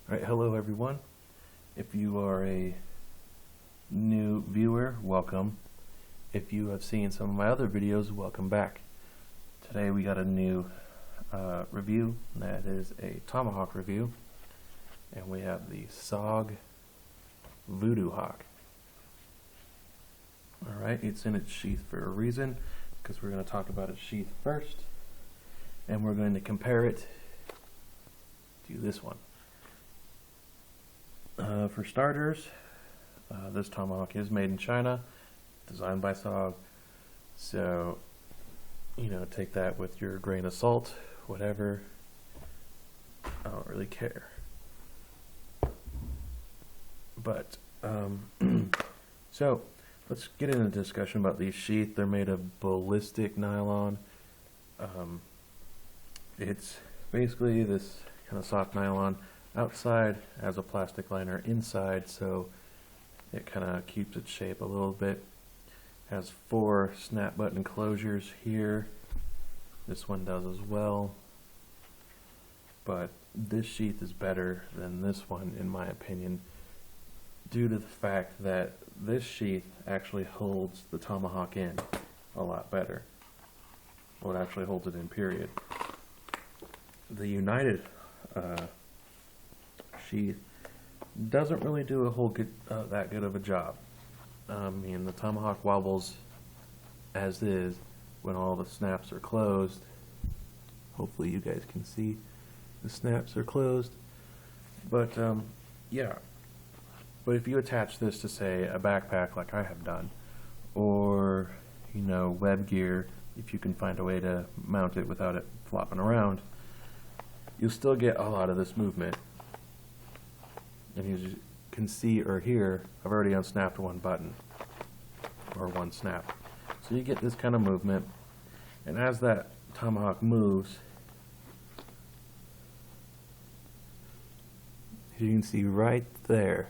Alright, hello everyone. If you are a new viewer, welcome. If you have seen some of my other videos, welcome back. Today we got a new review, and that is a Tomahawk review. And we have the SOG Voodoo Hawk. Alright, it's in its sheath for a reason, because we're going to talk about its sheath first. And we're going to compare it to this one. For starters, this Tomahawk is made in China, designed by SOG, so, you know, take that with your grain of salt, whatever. I don't really care. But, so, let's get into a discussion about these sheath. They're made of ballistic nylon. It's basically this kind of soft nylon. Outside has a plastic liner inside, so it kind of keeps its shape a little bit. Has 4 snap button closures here. This one does as well. But this sheath is better than this one, in my opinion, due to the fact that this sheath actually holds the Tomahawk in a lot better. Well, it actually holds it in, period. The United sheath doesn't really do a whole that good of a job. I mean, the Tomahawk wobbles as is when all the snaps are closed. Hopefully you guys can see the snaps are closed. But yeah. But if you attach this to, say, a backpack like I have done, or, you know, web gear, if you can find a way to mount it without it flopping around, you'll still get a lot of this movement. And as you can see or hear, I've already unsnapped one button, or one snap. So you get this kind of movement, and as that Tomahawk moves, you can see right there,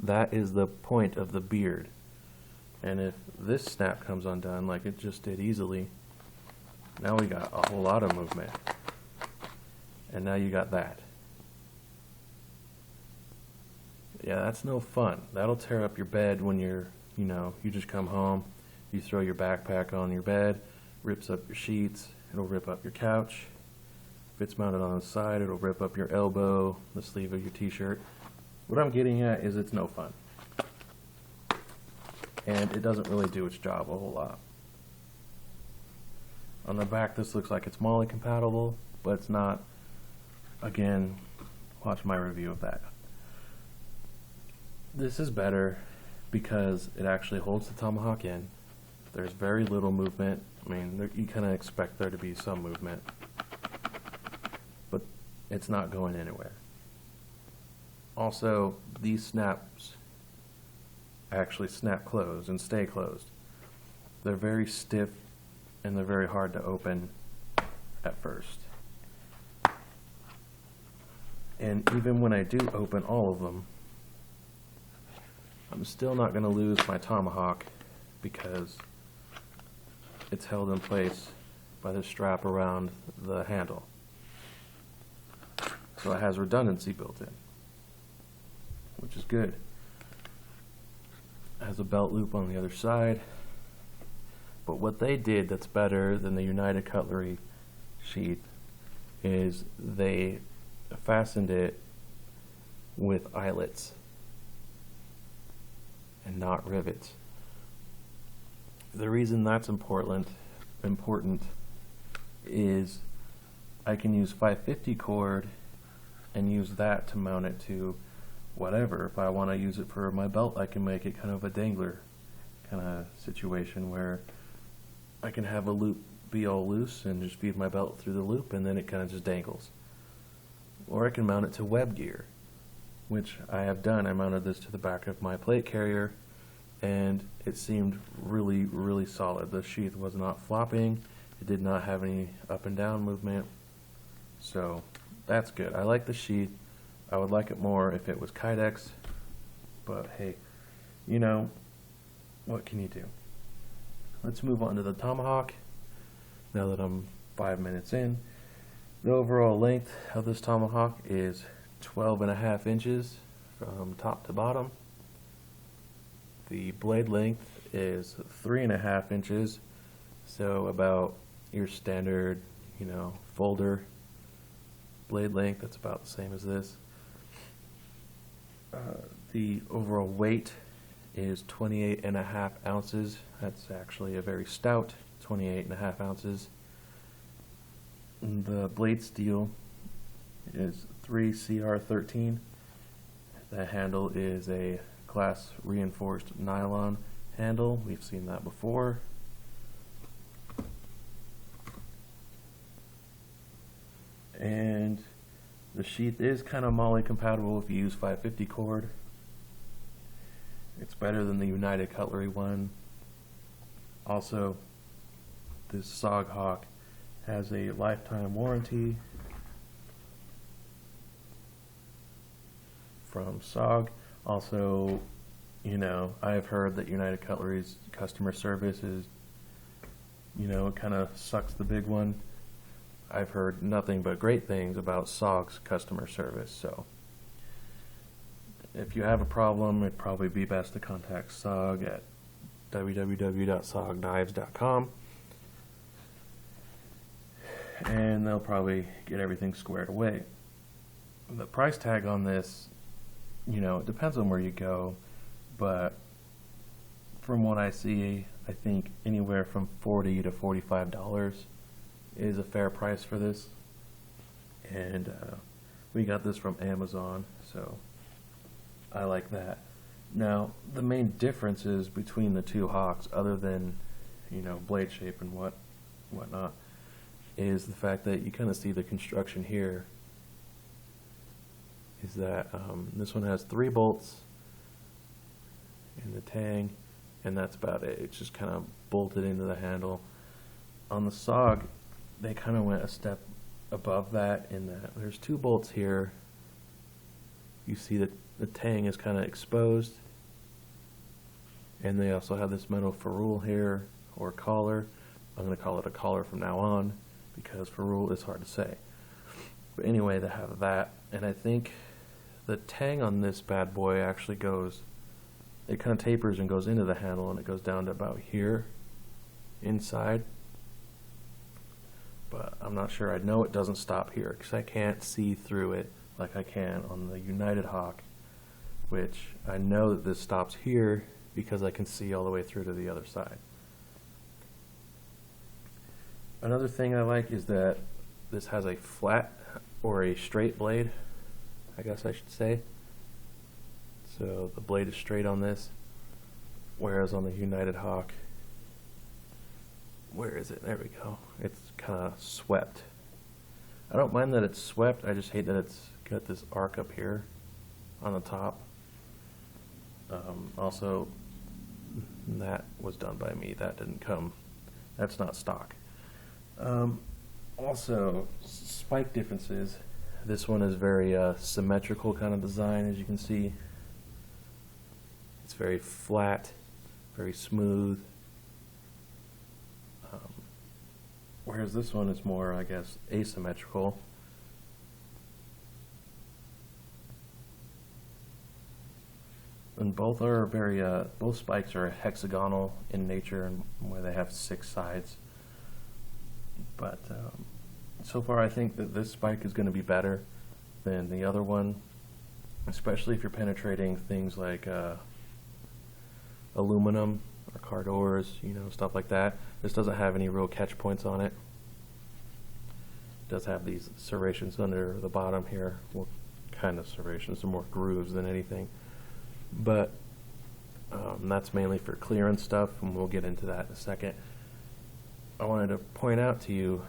that is the point of the beard. And if this snap comes undone, like it just did easily, now we got a whole lot of movement. And now you got that. Yeah, that's no fun. That'll tear up your bed when you're, you know, you just come home, you throw your backpack on your bed, rips up your sheets, it'll rip up your couch. If it's mounted on the side, it'll rip up your elbow, the sleeve of your t-shirt. What I'm getting at is it's no fun. And it doesn't really do its job a whole lot. On the back, this looks like it's MOLLE compatible, but it's not. Again, watch my review of that. This is better because it actually holds the Tomahawk in. There's very little movement. I mean, you kind of expect there to be some movement, but it's not going anywhere. Also, these snaps actually snap closed and stay closed. They're very stiff and they're very hard to open at first. And even when I do open all of them, I'm still not going to lose my Tomahawk because it's held in place by the strap around the handle. So it has redundancy built in, which is good. It has a belt loop on the other side. But what they did that's better than the United Cutlery sheath is they fastened it with eyelets and not rivets. The reason that's important is I can use 550 cord and use that to mount it to whatever. If I want to use it for my belt, I can make it kind of a dangler kind of situation where I can have a loop be all loose and just feed my belt through the loop and then it kind of just dangles. Or I can mount it to web gear, which I have done. I mounted this to the back of my plate carrier and it seemed really, really solid. The sheath was not flopping. It did not have any up and down movement. So that's good. I like the sheath. I would like it more if it was Kydex, but hey, you know, what can you do? Let's move on to the Tomahawk. Now that I'm 5 minutes in, the overall length of this Tomahawk is 12.5 inches from top to bottom. The blade length is 3.5 inches, so about your standard, folder blade length. That's about the same as this. The overall weight is 28.5 ounces. That's actually a very stout 28.5 ounces. The blade steel is 3CR13. The handle is a glass reinforced nylon handle. We've seen that before. And the sheath is kind of MOLLE compatible if you use 550 cord. It's better than the United Cutlery one. Also, this SOG Hawk has a lifetime warranty from SOG. Also, I've heard that United Cutlery's customer service is, it kind of sucks the big one. I've heard nothing but great things about SOG's customer service, so if you have a problem, it'd probably be best to contact SOG at www.sogknives.com, and they'll probably get everything squared away. The price tag on this, it depends on where you go, but from what I see, I think anywhere from $40 to $45 is a fair price for this. And we got this from Amazon, so I like that. Now, the main differences between the two Hawks, other than blade shape and whatnot, is the fact that you kind of see the construction here. Is that this one has 3 bolts in the tang, and that's about it. It's just kind of bolted into the handle. On the SOG, they kind of went a step above that in that there's 2 bolts here. You see that the tang is kind of exposed, and they also have this metal ferrule here, or collar. I'm going to call it a collar from now on because ferrule is hard to say. But anyway, they have that, and I think the tang on this bad boy actually goes, it kind of tapers and goes into the handle, and it goes down to about here inside. But I'm not sure. I know it doesn't stop here because I can't see through it like I can on the United Hawk, which I know that this stops here because I can see all the way through to the other side. Another thing I like is that this has a flat or a straight blade, I guess I should say. So the blade is straight on this, whereas on the United Hawk, where is it? There we go. It's kind of swept. I don't mind that it's swept. I just hate that it's got this arc up here on the top. Also, that was done by me. That didn't come. That's not stock. Also, spike differences. This one is very symmetrical kind of design, as you can see. It's very flat, very smooth. Whereas this one is more, I guess, asymmetrical. And both are very, both spikes are hexagonal in nature, and where they have 6 sides. But so far, I think that this spike is going to be better than the other one, especially if you're penetrating things like aluminum or car doors, stuff like that. This doesn't have any real catch points on it. It does have these serrations under the bottom here. Well, kind of serrations, some more grooves than anything. But that's mainly for clearance stuff, and we'll get into that in a second. I wanted to point out to you,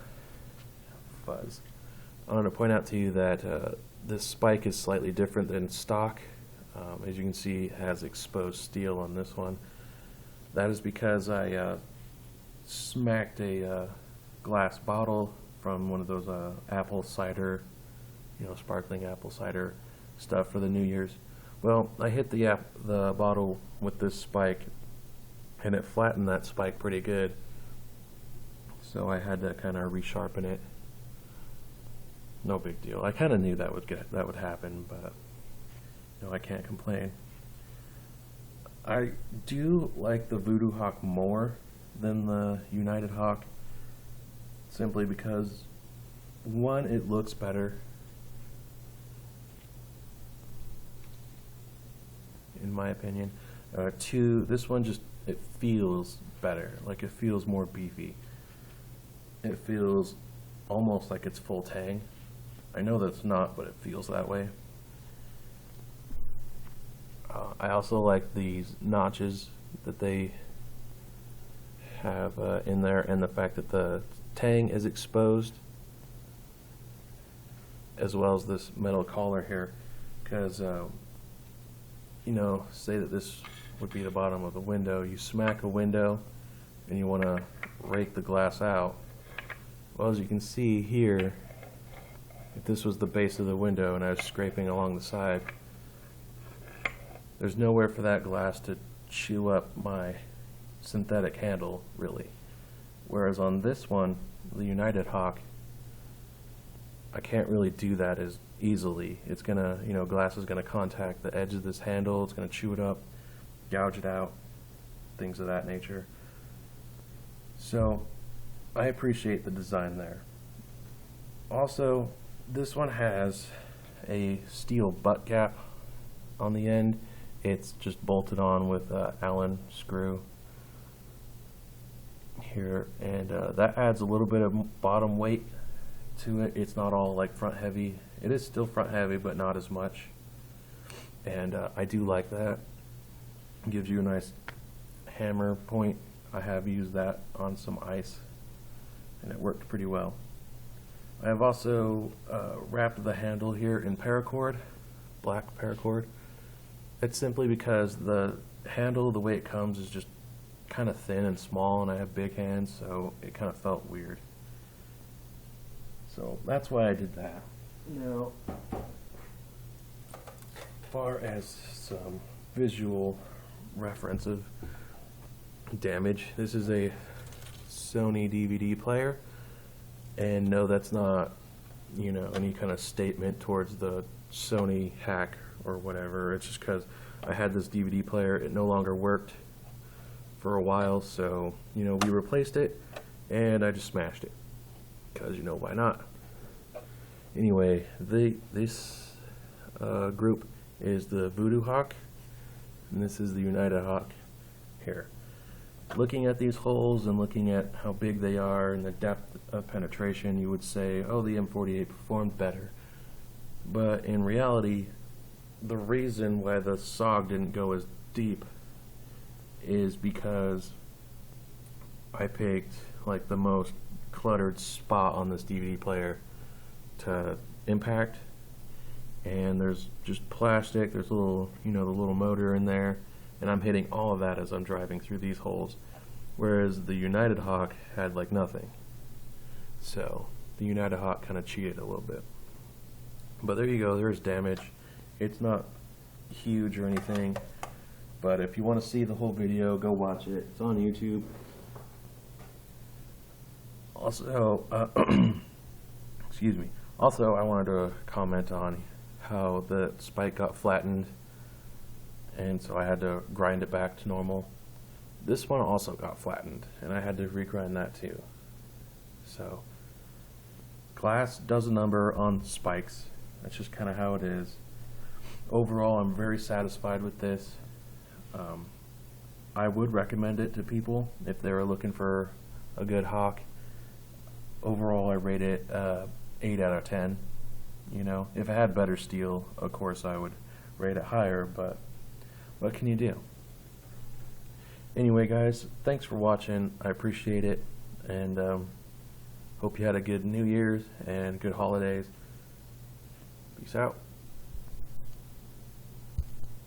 that this spike is slightly different than stock. As you can see, it has exposed steel on this one. That is because I smacked a glass bottle from one of those apple cider, sparkling apple cider stuff for the New Year's. Well, I hit the bottle with this spike, and it flattened that spike pretty good. So I had to kind of resharpen it. no big deal. I kind of knew that would happen, but I can't complain. I do like the Voodoo Hawk more than the United Hawk, simply because, one, it looks better, in my opinion. Two, this one it feels better, like it feels more beefy. It feels almost like it's full tang. I know that's not, but it feels that way. I also like these notches that they have in there, and the fact that the tang is exposed, as well as this metal collar here, because say that this would be the bottom of the window. You smack a window and you want to rake the glass out. Well, as you can see here, if this was the base of the window and I was scraping along the side, there's nowhere for that glass to chew up my synthetic handle, really. Whereas on this one, the United Hawk, I can't really do that as easily. It's gonna, glass is gonna contact the edge of this handle, it's gonna chew it up, gouge it out, things of that nature. So, I appreciate the design there. Also, this one has a steel butt gap on the end. It's just bolted on with an Allen screw here, and that adds a little bit of bottom weight to it. It's not all like front heavy. It is still front heavy, but not as much, and I do like that. It gives you a nice hammer point. I have used that on some ice, and it worked pretty well. I have also wrapped the handle here in paracord, black paracord. It's simply because the handle, the way it comes, is just kind of thin and small, and I have big hands, so it kind of felt weird. So that's why I did that. Now, as far as some visual reference of damage, this is a Sony DVD player, and no, that's not, any kind of statement towards the Sony hack or whatever. It's just because I had this DVD player, it no longer worked for a while, so we replaced it, and I just smashed it because why not? Anyway, this group is the Voodoo Hawk, and this is the United Hawk here. Looking at these holes and looking at how big they are and the depth of penetration, you would say, oh, the M48 performed better. But in reality, the reason why the SOG didn't go as deep is because I picked like the most cluttered spot on this DVD player to impact, and there's just plastic, there's a little, the little motor in there, and I'm hitting all of that as I'm driving through these holes, whereas the United Hawk had like nothing. So the United Hawk kind of cheated a little bit. But there you go, there's damage. It's not huge or anything, but if you want to see the whole video, go watch it. It's on YouTube. Also, excuse me. Also, I wanted to comment on how the spike got flattened, and so I had to grind it back to normal. This one also got flattened, and I had to regrind that too. So, glass does a number on spikes. That's just kind of how it is. Overall, I'm very satisfied with this. I would recommend it to people if they were looking for a good Hawk. Overall, I rate it 8 out of 10. If it had better steel, of course I would rate it higher, but what can you do? Anyway, guys, thanks for watching. I appreciate it, and hope you had a good New Year's and good holidays. Peace out.